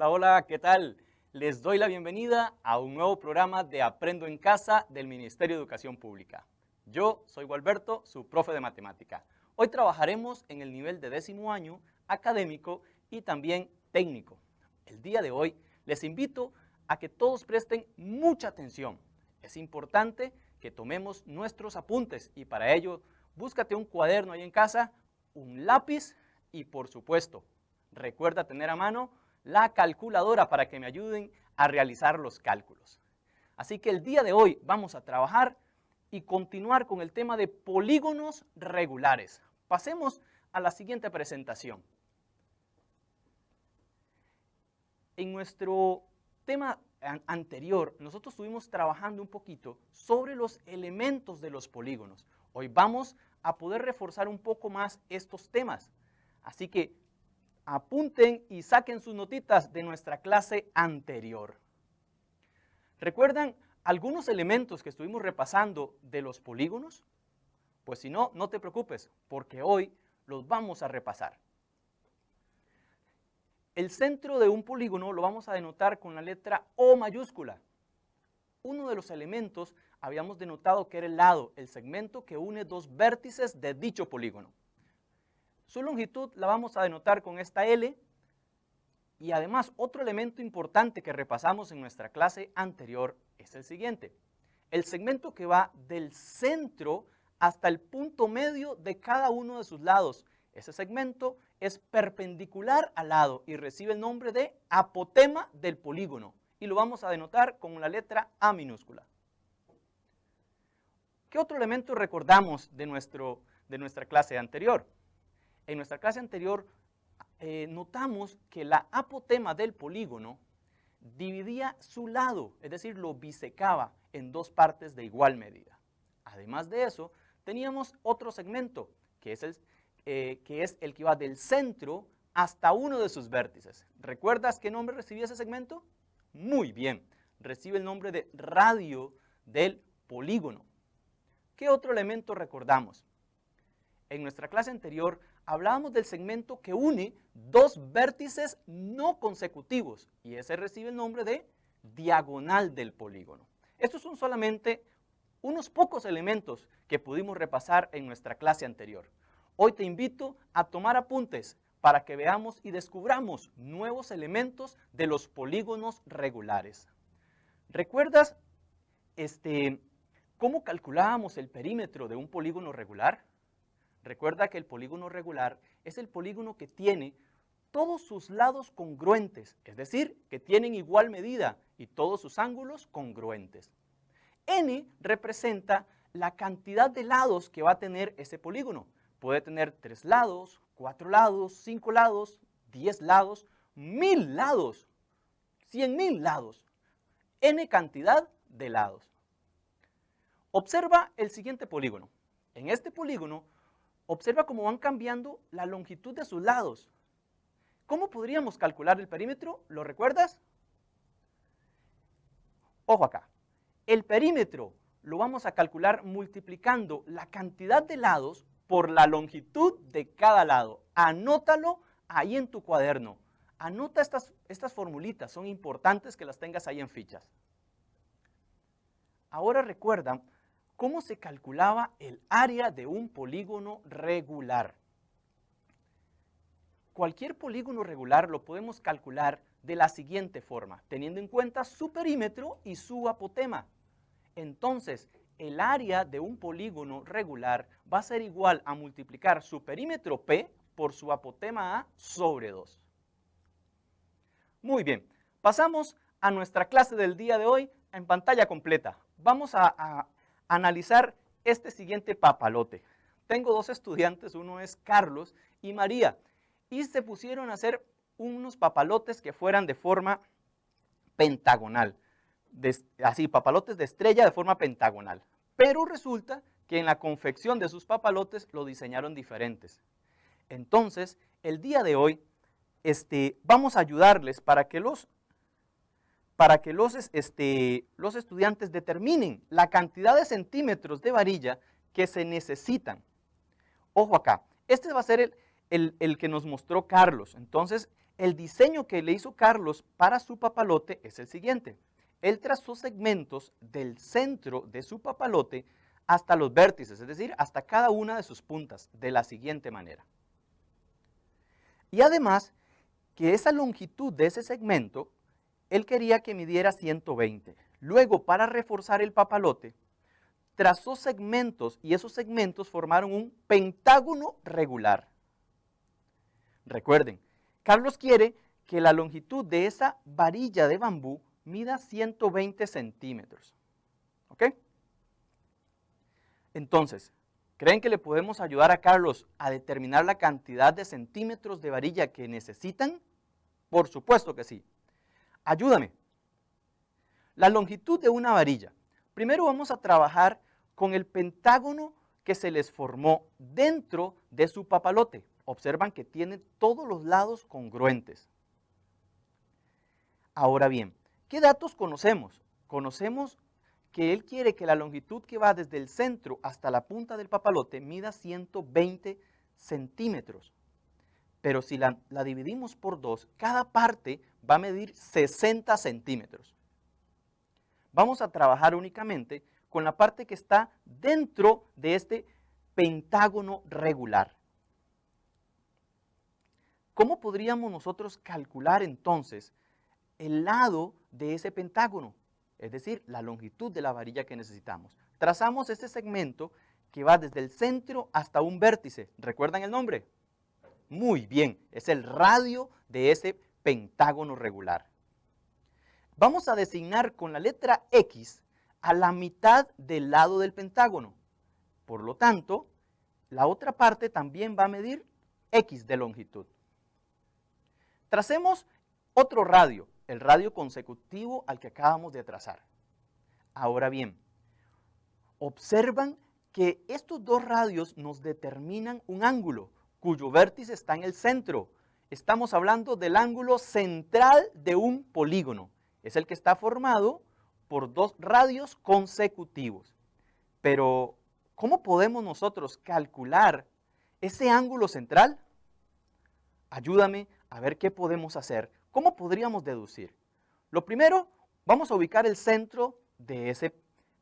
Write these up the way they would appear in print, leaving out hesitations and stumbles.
Hola, hola, ¿qué tal? Les doy la bienvenida a un nuevo programa de Aprendo en Casa del Ministerio de Educación Pública. Yo soy Gualberto, su profe de matemática. Hoy trabajaremos en el nivel de 10º año, académico y también técnico. El día de hoy les invito a que todos presten mucha atención. Es importante que tomemos nuestros apuntes y para ello búscate un cuaderno ahí en casa, un lápiz y por supuesto, recuerda tener a mano la calculadora para que me ayuden a realizar los cálculos. Así que el día de hoy vamos a trabajar y continuar con el tema de polígonos regulares. Pasemos a la siguiente presentación. En nuestro tema anterior, nosotros estuvimos trabajando un poquito sobre los elementos de los polígonos. Hoy vamos a poder reforzar un poco más estos temas. Así que apunten y saquen sus notitas de nuestra clase anterior. ¿Recuerdan algunos elementos que estuvimos repasando de los polígonos? Pues si no, no te preocupes, porque hoy los vamos a repasar. El centro de un polígono lo vamos a denotar con la letra O mayúscula. Uno de los elementos habíamos denotado que era el lado, el segmento que une dos vértices de dicho polígono. Su longitud la vamos a denotar con esta L y además otro elemento importante que repasamos en nuestra clase anterior es el siguiente. El segmento que va del centro hasta el punto medio de cada uno de sus lados. Ese segmento es perpendicular al lado y recibe el nombre de apotema del polígono y lo vamos a denotar con la letra A minúscula. ¿Qué otro elemento recordamos de nuestra clase anterior? En nuestra clase anterior notamos que la apotema del polígono dividía su lado, es decir, lo bisecaba en dos partes de igual medida. Además de eso, teníamos otro segmento, que es el que va del centro hasta uno de sus vértices. ¿Recuerdas qué nombre recibía ese segmento? Muy bien, recibe el nombre de radio del polígono. ¿Qué otro elemento recordamos? En nuestra clase anterior hablábamos del segmento que une dos vértices no consecutivos y ese recibe el nombre de diagonal del polígono. Estos son solamente unos pocos elementos que pudimos repasar en nuestra clase anterior. Hoy te invito a tomar apuntes para que veamos y descubramos nuevos elementos de los polígonos regulares. ¿Recuerdas cómo calculábamos el perímetro de un polígono regular? Recuerda que el polígono regular es el polígono que tiene todos sus lados congruentes, es decir, que tienen igual medida y todos sus ángulos congruentes. N representa la cantidad de lados que va a tener ese polígono. Puede tener 3 lados, 4 lados, 5 lados, 10 lados, 1000 lados, 100.000 lados. N cantidad de lados. Observa el siguiente polígono. En este polígono, observa cómo van cambiando la longitud de sus lados. ¿Cómo podríamos calcular el perímetro? ¿Lo recuerdas? Ojo acá. El perímetro lo vamos a calcular multiplicando la cantidad de lados por la longitud de cada lado. Anótalo ahí en tu cuaderno. Anota estas formulitas, son importantes que las tengas ahí en fichas. Ahora recuerda cómo se calculaba el área de un polígono regular. Cualquier polígono regular lo podemos calcular de la siguiente forma, teniendo en cuenta su perímetro y su apotema. Entonces, el área de un polígono regular va a ser igual a multiplicar su perímetro P por su apotema A sobre 2. Muy bien, pasamos a nuestra clase del día de hoy en pantalla completa. Vamos a analizar este siguiente papalote. Tengo dos estudiantes, uno es Carlos y María, y se pusieron a hacer unos papalotes que fueran de forma pentagonal, así, papalotes de estrella de forma pentagonal. Pero resulta que en la confección de sus papalotes lo diseñaron diferentes. Entonces, el día de hoy vamos a ayudarles para que los estudiantes determinen la cantidad de centímetros de varilla que se necesitan. Ojo acá, este va a ser el que nos mostró Carlos. Entonces, el diseño que le hizo Carlos para su papalote es el siguiente. Él trazó segmentos del centro de su papalote hasta los vértices, es decir, hasta cada una de sus puntas, de la siguiente manera. Y además, que esa longitud de ese segmento, él quería que midiera 120. Luego, para reforzar el papalote, trazó segmentos y esos segmentos formaron un pentágono regular. Recuerden, Carlos quiere que la longitud de esa varilla de bambú mida 120 centímetros. ¿Ok? Entonces, ¿creen que le podemos ayudar a Carlos a determinar la cantidad de centímetros de varilla que necesitan? Por supuesto que sí. Ayúdame. La longitud de una varilla. Primero vamos a trabajar con el pentágono que se les formó dentro de su papalote. Observan que tiene todos los lados congruentes. Ahora bien, ¿qué datos conocemos? Conocemos que él quiere que la longitud que va desde el centro hasta la punta del papalote mida 120 centímetros. Pero si la dividimos por 2, cada parte va a medir 60 centímetros. Vamos a trabajar únicamente con la parte que está dentro de este pentágono regular. ¿Cómo podríamos nosotros calcular entonces el lado de ese pentágono? Es decir, la longitud de la varilla que necesitamos. Trazamos este segmento que va desde el centro hasta un vértice. ¿Recuerdan el nombre? Muy bien, es el radio de ese pentágono regular. Vamos a designar con la letra X a la mitad del lado del pentágono. Por lo tanto, la otra parte también va a medir X de longitud. Tracemos otro radio, el radio consecutivo al que acabamos de trazar. Ahora bien, observan que estos dos radios nos determinan un ángulo cuyo vértice está en el centro. Estamos hablando del ángulo central de un polígono. Es el que está formado por dos radios consecutivos. Pero, ¿cómo podemos nosotros calcular ese ángulo central? Ayúdame a ver qué podemos hacer. ¿Cómo podríamos deducir? Lo primero, vamos a ubicar el centro de ese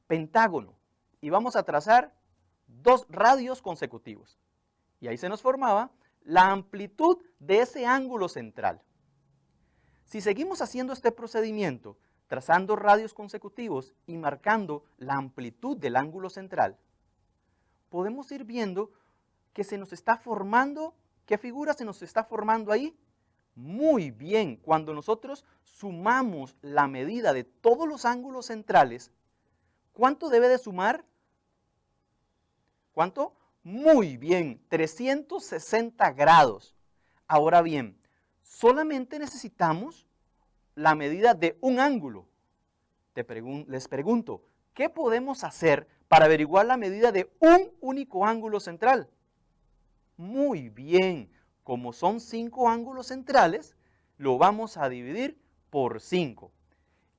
pentágono y vamos a trazar dos radios consecutivos. Y ahí se nos formaba la amplitud de ese ángulo central. Si seguimos haciendo este procedimiento, trazando radios consecutivos y marcando la amplitud del ángulo central, podemos ir viendo que se nos está formando, ¿qué figura se nos está formando ahí? Muy bien, cuando nosotros sumamos la medida de todos los ángulos centrales, ¿cuánto debe de sumar? ¿Cuánto? Muy bien, 360 grados. Ahora bien, solamente necesitamos la medida de un ángulo. Les pregunto, ¿qué podemos hacer para averiguar la medida de un único ángulo central? Muy bien, como son 5 ángulos centrales, lo vamos a dividir por 5.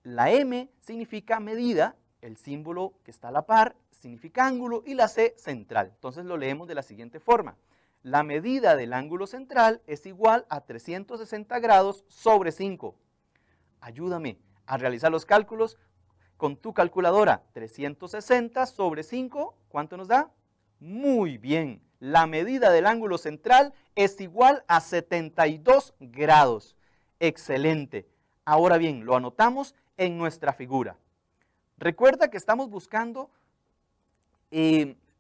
La M significa medida, el símbolo que está a la par significa ángulo y la C central. Entonces lo leemos de la siguiente forma. La medida del ángulo central es igual a 360 grados sobre 5. Ayúdame a realizar los cálculos con tu calculadora. 360 sobre 5, ¿cuánto nos da? Muy bien, la medida del ángulo central es igual a 72 grados. Excelente. Ahora bien, lo anotamos en nuestra figura. Recuerda que estamos buscando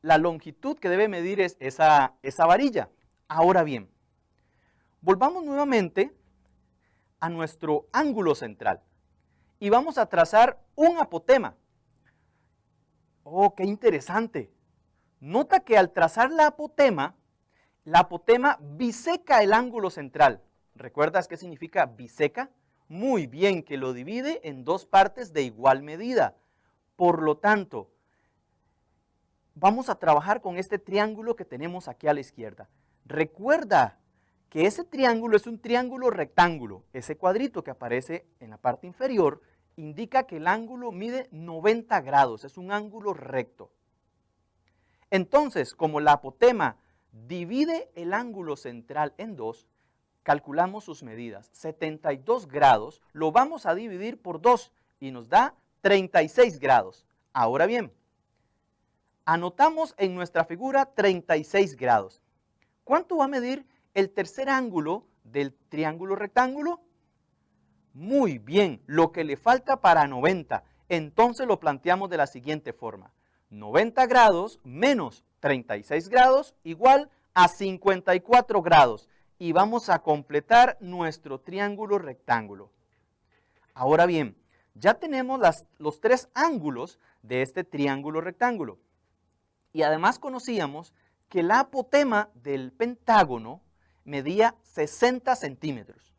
la longitud que debe medir esa varilla. Ahora bien, volvamos nuevamente a nuestro ángulo central y vamos a trazar un apotema. Oh, qué interesante. Nota que al trazar la apotema biseca el ángulo central. ¿Recuerdas qué significa biseca? Muy bien, que lo divide en dos partes de igual medida. Por lo tanto, vamos a trabajar con este triángulo que tenemos aquí a la izquierda. Recuerda que ese triángulo es un triángulo rectángulo. Ese cuadrito que aparece en la parte inferior indica que el ángulo mide 90 grados, es un ángulo recto. Entonces, como la apotema divide el ángulo central en dos, calculamos sus medidas. 72 grados lo vamos a dividir por 2 y nos da 36 grados. Ahora bien, anotamos en nuestra figura 36 grados. ¿Cuánto va a medir el tercer ángulo del triángulo rectángulo? Muy bien, lo que le falta para 90. Entonces lo planteamos de la siguiente forma. 90 grados menos 36 grados igual a 54 grados. Y vamos a completar nuestro triángulo rectángulo. Ahora bien, ya tenemos los tres ángulos de este triángulo rectángulo. Y además conocíamos que la apotema del pentágono medía 60 centímetros.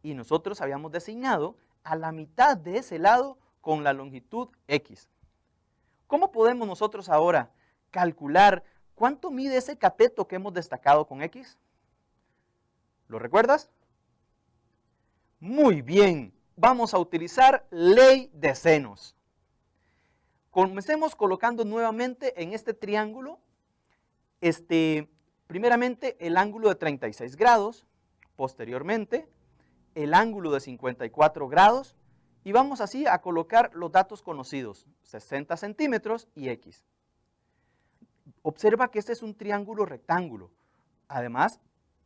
Y nosotros habíamos designado a la mitad de ese lado con la longitud X. ¿Cómo podemos nosotros ahora calcular cuánto mide ese cateto que hemos destacado con X? ¿Lo recuerdas? Muy bien, vamos a utilizar ley de senos. Comencemos colocando nuevamente en este triángulo, primeramente el ángulo de 36 grados, posteriormente el ángulo de 54 grados, y vamos así a colocar los datos conocidos, 60 centímetros y X. Observa que este es un triángulo rectángulo. Además,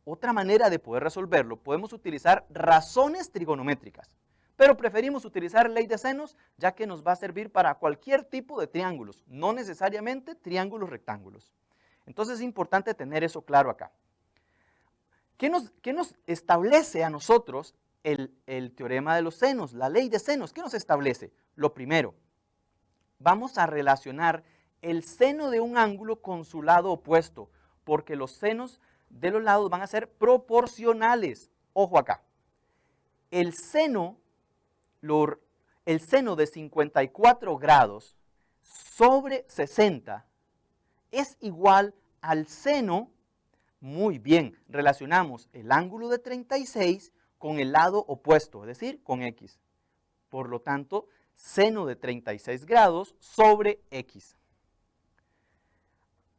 otra manera de poder resolverlo, podemos utilizar razones trigonométricas, pero preferimos utilizar ley de senos ya que nos va a servir para cualquier tipo de triángulos, no necesariamente triángulos rectángulos. Entonces es importante tener eso claro acá. ¿Qué nos establece a nosotros el teorema de los senos, la ley de senos? ¿Qué nos establece? Lo primero, vamos a relacionar el seno de un ángulo con su lado opuesto, porque los senos de los lados van a ser proporcionales. Ojo acá, el seno de 54 grados sobre 60 es igual al seno. Muy bien, relacionamos el ángulo de 36 con el lado opuesto, es decir, con X. Por lo tanto, seno de 36 grados sobre X.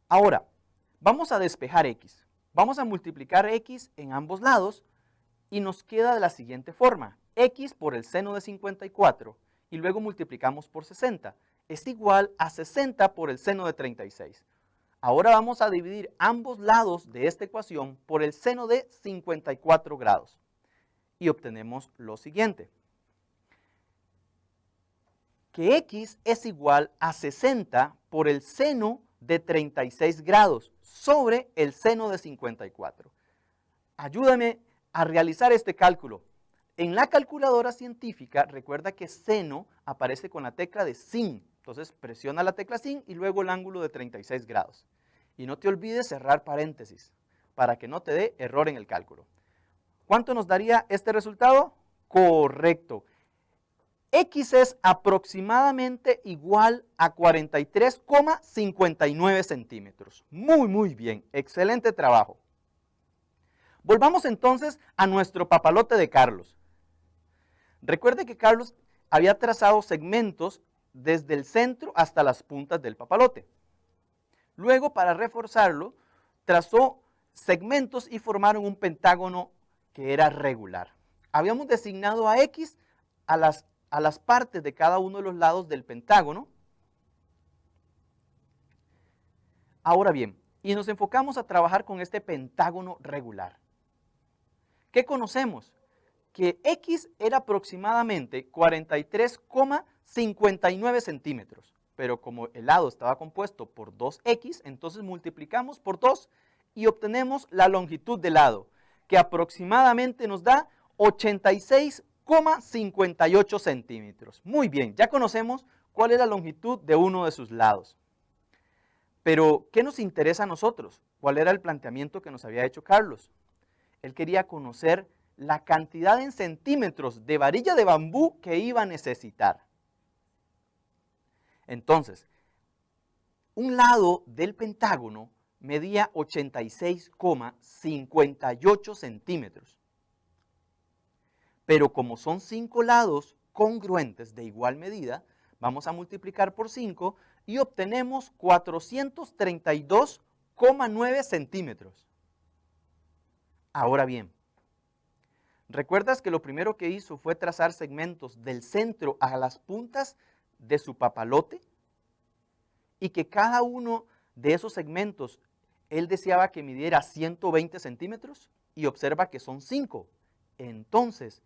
Ahora, vamos a despejar X. Vamos a multiplicar X en ambos lados y nos queda de la siguiente forma. X por el seno de 54 y luego multiplicamos por 60. Es igual a 60 por el seno de 36. Ahora vamos a dividir ambos lados de esta ecuación por el seno de 54 grados. Y obtenemos lo siguiente. Que X es igual a 60 por el seno de 36 grados sobre el seno de 54. Ayúdame a realizar este cálculo. En la calculadora científica, recuerda que seno aparece con la tecla de sin. Entonces presiona la tecla sin y luego el ángulo de 36 grados. Y no te olvides cerrar paréntesis para que no te dé error en el cálculo. ¿Cuánto nos daría este resultado? Correcto. X es aproximadamente igual a 43,59 centímetros. Muy bien. Excelente trabajo. Volvamos entonces a nuestro papalote de Carlos. Recuerde que Carlos había trazado segmentos desde el centro hasta las puntas del papalote. Luego, para reforzarlo, trazó segmentos y formaron un pentágono que era regular. Habíamos designado a X a las partes de cada uno de los lados del pentágono. Ahora bien, y nos enfocamos a trabajar con este pentágono regular. ¿Qué conocemos? Que X era aproximadamente 43,59 centímetros, pero como el lado estaba compuesto por 2X, entonces multiplicamos por 2 y obtenemos la longitud del lado, que aproximadamente nos da 86,58 centímetros. Muy bien, ya conocemos cuál es la longitud de uno de sus lados. Pero, ¿qué nos interesa a nosotros? ¿Cuál era el planteamiento que nos había hecho Carlos? Él quería conocer la cantidad en centímetros de varilla de bambú que iba a necesitar. Entonces, un lado del pentágono medía 86,58 centímetros. Pero como son 5 lados congruentes de igual medida, vamos a multiplicar por 5 y obtenemos 432,9 centímetros. Ahora bien, ¿recuerdas que lo primero que hizo fue trazar segmentos del centro a las puntas de su papalote? Y que cada uno de esos segmentos él deseaba que midiera 120 centímetros y observa que son 5. Entonces,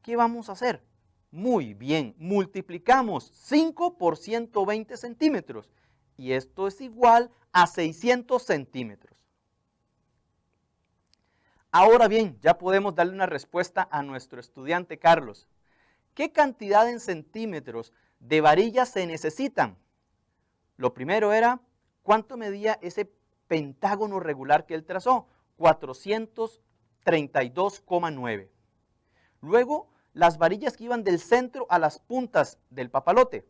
¿qué vamos a hacer? Muy bien, multiplicamos 5 por 120 centímetros y esto es igual a 600 centímetros. Ahora bien, ya podemos darle una respuesta a nuestro estudiante Carlos. ¿Qué cantidad en centímetros de varillas se necesitan? Lo primero era, ¿cuánto medía ese pentágono regular que él trazó? 432,9. Luego, las varillas que iban del centro a las puntas del papalote,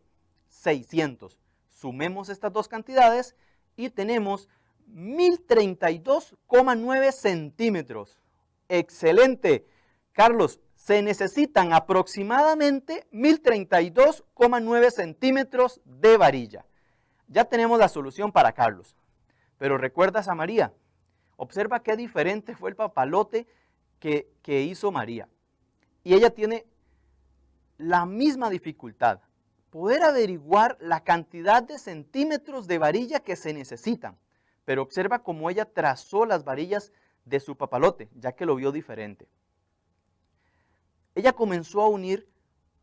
600. Sumemos estas dos cantidades y tenemos 1032,9 centímetros. Excelente. Carlos, se necesitan aproximadamente 1032,9 centímetros de varilla. Ya tenemos la solución para Carlos. Pero ¿recuerdas a María? Observa qué diferente fue el papalote que hizo María. Y ella tiene la misma dificultad, poder averiguar la cantidad de centímetros de varilla que se necesitan. Pero observa cómo ella trazó las varillas de su papalote, ya que lo vio diferente. Ella comenzó a unir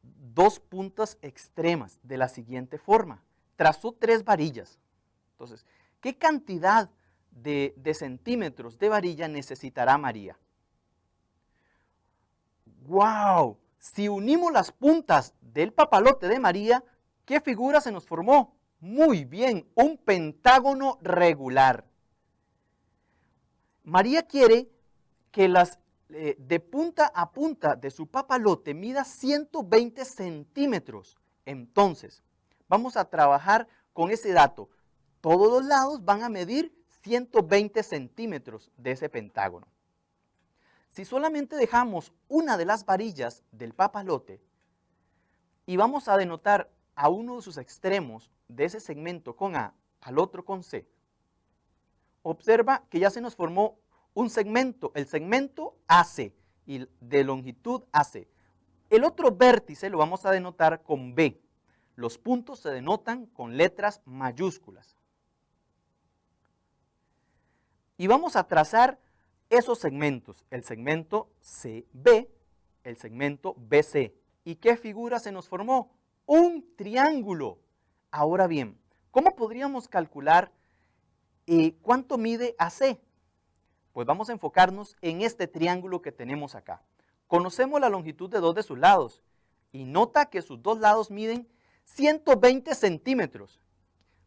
dos puntas extremas de la siguiente forma. Trazó 3 varillas. Entonces, ¿qué cantidad de centímetros de varilla necesitará María? ¡Wow! Si unimos las puntas del papalote de María, ¿qué figura se nos formó? Muy bien, un pentágono regular. María quiere que de punta a punta de su papalote mida 120 centímetros. Entonces, vamos a trabajar con ese dato. Todos los lados van a medir 120 centímetros de ese pentágono. Si solamente dejamos una de las varillas del papalote y vamos a denotar a uno de sus extremos de ese segmento con A, al otro con C, observa que ya se nos formó un segmento, el segmento AC, y de longitud AC. El otro vértice lo vamos a denotar con B. Los puntos se denotan con letras mayúsculas. Y vamos a trazar esos segmentos, el segmento CB, el segmento BC. ¿Y qué figura se nos formó? Un triángulo. Ahora bien, ¿cómo podríamos calcular cuánto mide AC? Pues vamos a enfocarnos en este triángulo que tenemos acá. Conocemos la longitud de 2 de sus lados y nota que sus 2 lados miden 120 centímetros.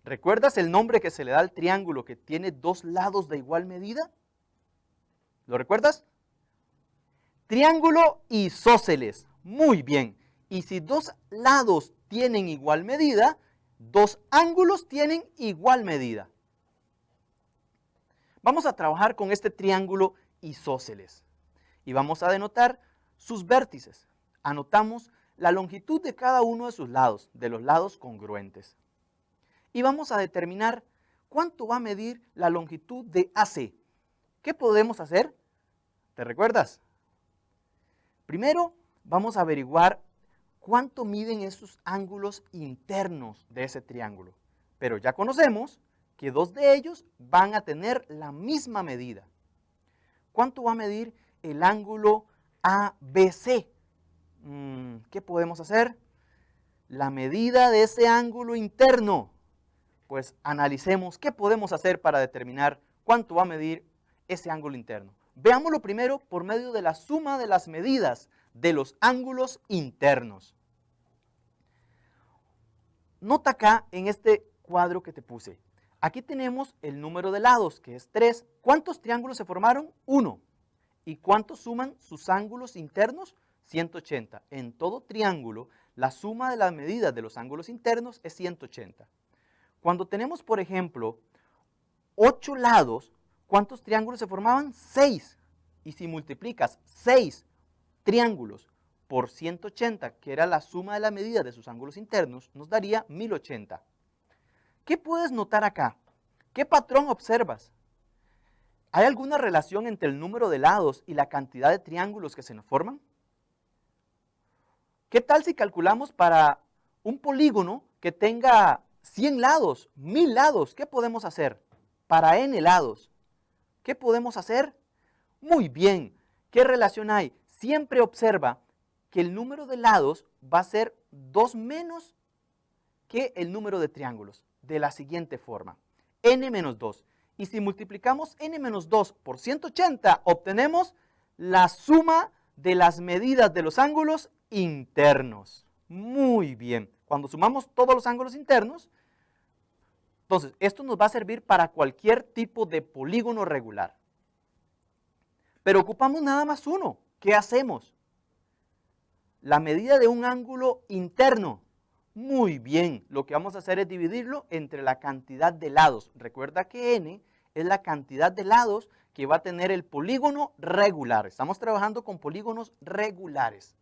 ¿Recuerdas el nombre que se le da al triángulo que tiene 2 lados de igual medida? ¿Lo recuerdas? Triángulo isósceles. Muy bien. Y si 2 lados tienen igual medida, 2 ángulos tienen igual medida. Vamos a trabajar con este triángulo isósceles y vamos a denotar sus vértices. Anotamos la longitud de cada uno de sus lados, de los lados congruentes. Y vamos a determinar cuánto va a medir la longitud de AC. ¿Qué podemos hacer? ¿Te recuerdas? Primero vamos a averiguar cuánto miden esos ángulos internos de ese triángulo. Pero ya conocemos que 2 de ellos van a tener la misma medida. ¿Cuánto va a medir el ángulo ABC? ¿Qué podemos hacer? La medida de ese ángulo interno. Pues analicemos qué podemos hacer para determinar cuánto va a medir ese ángulo interno. Veámoslo primero por medio de la suma de las medidas de los ángulos internos. Nota acá en este cuadro que te puse. Aquí tenemos el número de lados, que es 3. ¿Cuántos triángulos se formaron? 1. ¿Y cuántos suman sus ángulos internos? 180. En todo triángulo, la suma de las medidas de los ángulos internos es 180. Cuando tenemos, por ejemplo, 8 lados, ¿cuántos triángulos se formaban? 6. Y si multiplicas 6 triángulos por 180, que era la suma de la medida de sus ángulos internos, nos daría 1080. ¿Qué puedes notar acá? ¿Qué patrón observas? ¿Hay alguna relación entre el número de lados y la cantidad de triángulos que se nos forman? ¿Qué tal si calculamos para un polígono que tenga 100 lados, 1000 lados? ¿Qué podemos hacer? Para n lados, ¿qué podemos hacer? Muy bien, ¿qué relación hay? Siempre observa que el número de lados va a ser 2 menos que el número de triángulos, de la siguiente forma, n menos 2. Y si multiplicamos n menos 2 por 180, obtenemos la suma de las medidas de los ángulos internos. Muy bien, cuando sumamos todos los ángulos internos, entonces esto nos va a servir para cualquier tipo de polígono regular. Pero ocupamos nada más uno. ¿Qué hacemos? La medida de un ángulo interno. Muy bien, lo que vamos a hacer es dividirlo entre la cantidad de lados. Recuerda que n es la cantidad de lados que va a tener el polígono regular. Estamos trabajando con polígonos regulares.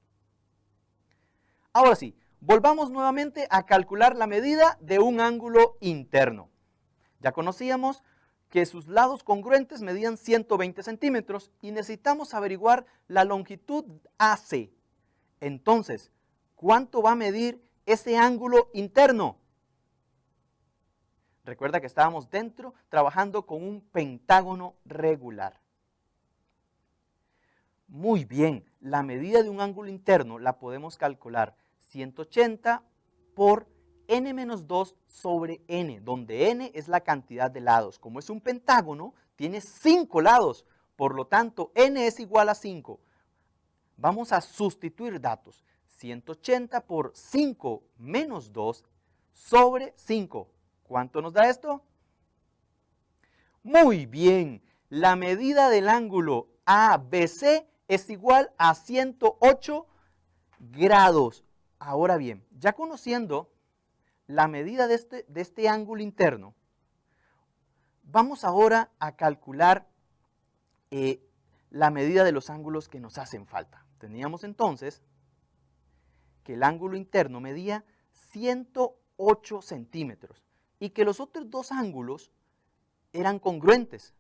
Ahora sí, volvamos nuevamente a calcular la medida de un ángulo interno. Ya conocíamos que sus lados congruentes medían 120 centímetros y necesitamos averiguar la longitud AC. Entonces, ¿cuánto va a medir ese ángulo interno? Recuerda que estábamos dentro trabajando con un pentágono regular. Muy bien, la medida de un ángulo interno la podemos calcular 180 por n menos 2 sobre n, donde n es la cantidad de lados. Como es un pentágono, tiene 5 lados, por lo tanto n es igual a 5. Vamos a sustituir datos. 180 por 5 menos 2 sobre 5. ¿Cuánto nos da esto? Muy bien, la medida del ángulo ABC es igual a 108 grados. Ahora bien, ya conociendo la medida de este ángulo interno, vamos ahora a calcular la medida de los ángulos que nos hacen falta. Teníamos entonces que el ángulo interno medía 108 centímetros y que los otros dos ángulos eran congruentes.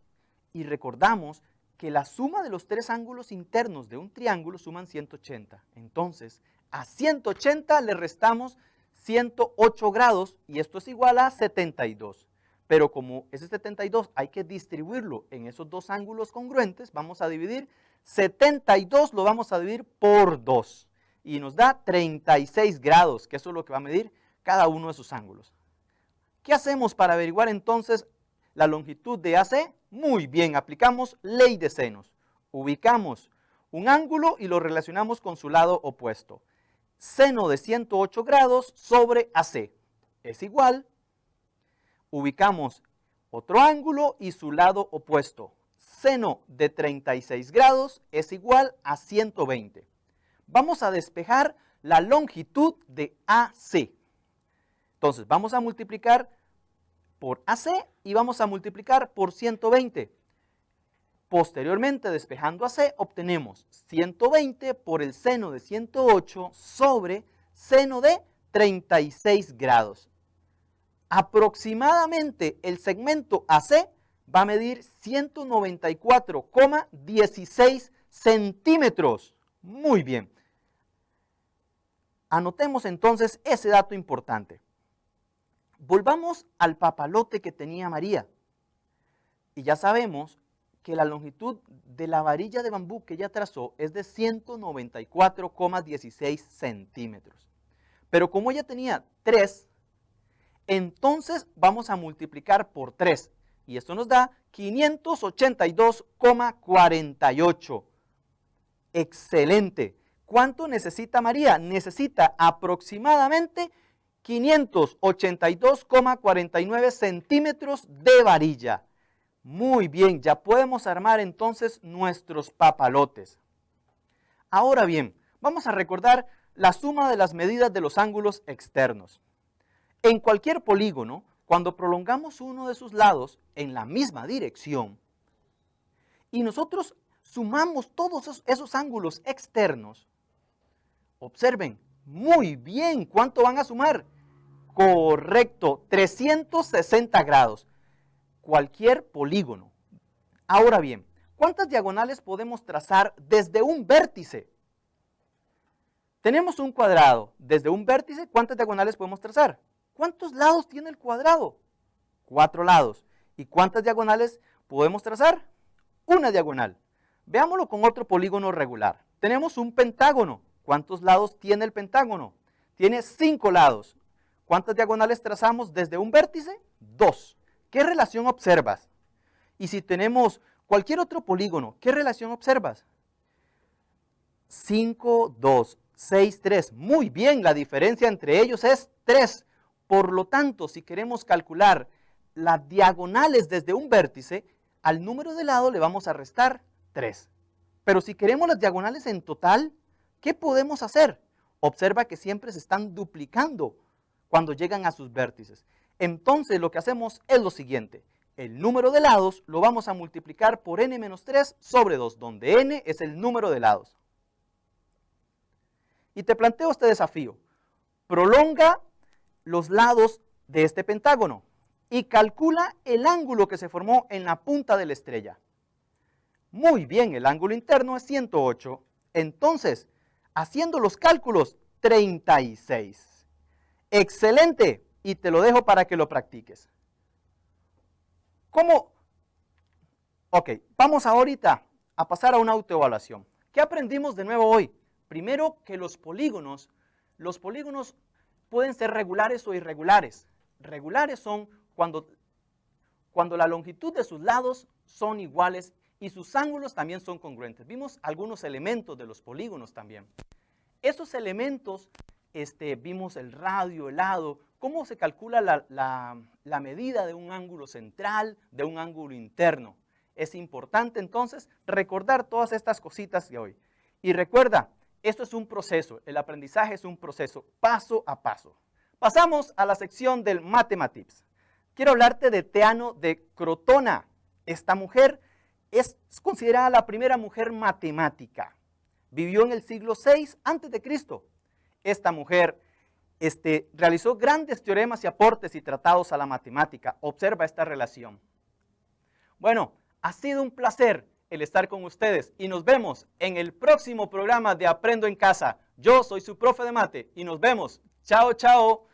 Y recordamos que la suma de los tres ángulos internos de un triángulo suman 180. Entonces, a 180 le restamos 108 grados y esto es igual a 72. Pero como ese 72 hay que distribuirlo en esos dos ángulos congruentes, vamos a dividir 72, lo vamos a dividir por 2. Y nos da 36 grados, que eso es lo que va a medir cada uno de sus ángulos. ¿Qué hacemos para averiguar entonces la longitud de AC? Muy bien, aplicamos ley de senos. Ubicamos un ángulo y lo relacionamos con su lado opuesto. Seno de 108 grados sobre AC es igual. Ubicamos otro ángulo y su lado opuesto. Seno de 36 grados es igual a 120. Vamos a despejar la longitud de AC. Entonces, vamos a multiplicar por AC y vamos a multiplicar por 120. Posteriormente, despejando AC, obtenemos 120 por el seno de 108 sobre seno de 36 grados. Aproximadamente el segmento AC va a medir 194,16 centímetros. Muy bien. Anotemos entonces ese dato importante. Volvamos al papalote que tenía María. Y ya sabemos que la longitud de la varilla de bambú que ella trazó es de 194,16 centímetros. Pero como ella tenía 3, entonces vamos a multiplicar por 3. Y esto nos da 582,48. Excelente. ¿Cuánto necesita María? Necesita aproximadamente 582,49 centímetros de varilla. Muy bien, ya podemos armar entonces nuestros papalotes. Ahora bien, vamos a recordar la suma de las medidas de los ángulos externos. En cualquier polígono, cuando prolongamos uno de sus lados en la misma dirección y nosotros sumamos todos esos ángulos externos, observen, muy bien, ¿cuánto van a sumar? Correcto, 360 grados. Cualquier polígono Ahora bien, ¿cuántas diagonales podemos trazar desde un vértice? Tenemos un cuadrado. Desde un vértice, ¿cuántas diagonales podemos trazar? ¿Cuántos lados tiene el cuadrado? 4 lados. ¿Y cuántas diagonales podemos trazar? Una diagonal. Veámoslo con otro polígono regular. Tenemos un pentágono. ¿Cuántos lados tiene el pentágono? Tiene 5 lados. ¿Cuántas diagonales trazamos desde un vértice? 2. ¿Qué relación observas? Y si tenemos cualquier otro polígono, ¿qué relación observas? 5, 2, 6, 3. Muy bien, la diferencia entre ellos es 3. Por lo tanto, si queremos calcular las diagonales desde un vértice, al número de lado le vamos a restar 3. Pero si queremos las diagonales en total, ¿qué podemos hacer? Observa que siempre se están duplicando cuando llegan a sus vértices. Entonces lo que hacemos es lo siguiente. El número de lados lo vamos a multiplicar por n-3 sobre 2, donde n es el número de lados. Y te planteo este desafío. Prolonga los lados de este pentágono y calcula el ángulo que se formó en la punta de la estrella. Muy bien, el ángulo interno es 108. Entonces, haciendo los cálculos, 36. Excelente, y te lo dejo para que lo practiques. ¿Cómo? Ok, vamos ahorita a pasar a una autoevaluación. ¿Qué aprendimos de nuevo hoy? Primero, que los polígonos pueden ser regulares o irregulares. Regulares son cuando la longitud de sus lados son iguales y sus ángulos también son congruentes. Vimos algunos elementos de los polígonos también. Esos elementos, vimos el radio, el lado, cómo se calcula la medida de un ángulo central, de un ángulo interno. Es importante entonces recordar todas estas cositas de hoy. Y recuerda, esto es un proceso, el aprendizaje es un proceso paso a paso. Pasamos a la sección del Mathematips. Quiero hablarte de Teano de Crotona. Esta mujer es considerada la primera mujer matemática. Vivió en el siglo VI a.C. Esta mujer realizó grandes teoremas y aportes y tratados a la matemática. Observa esta relación. Bueno, ha sido un placer el estar con ustedes y nos vemos en el próximo programa de Aprendo en Casa. Yo soy su profe de mate y nos vemos. Chao, chao.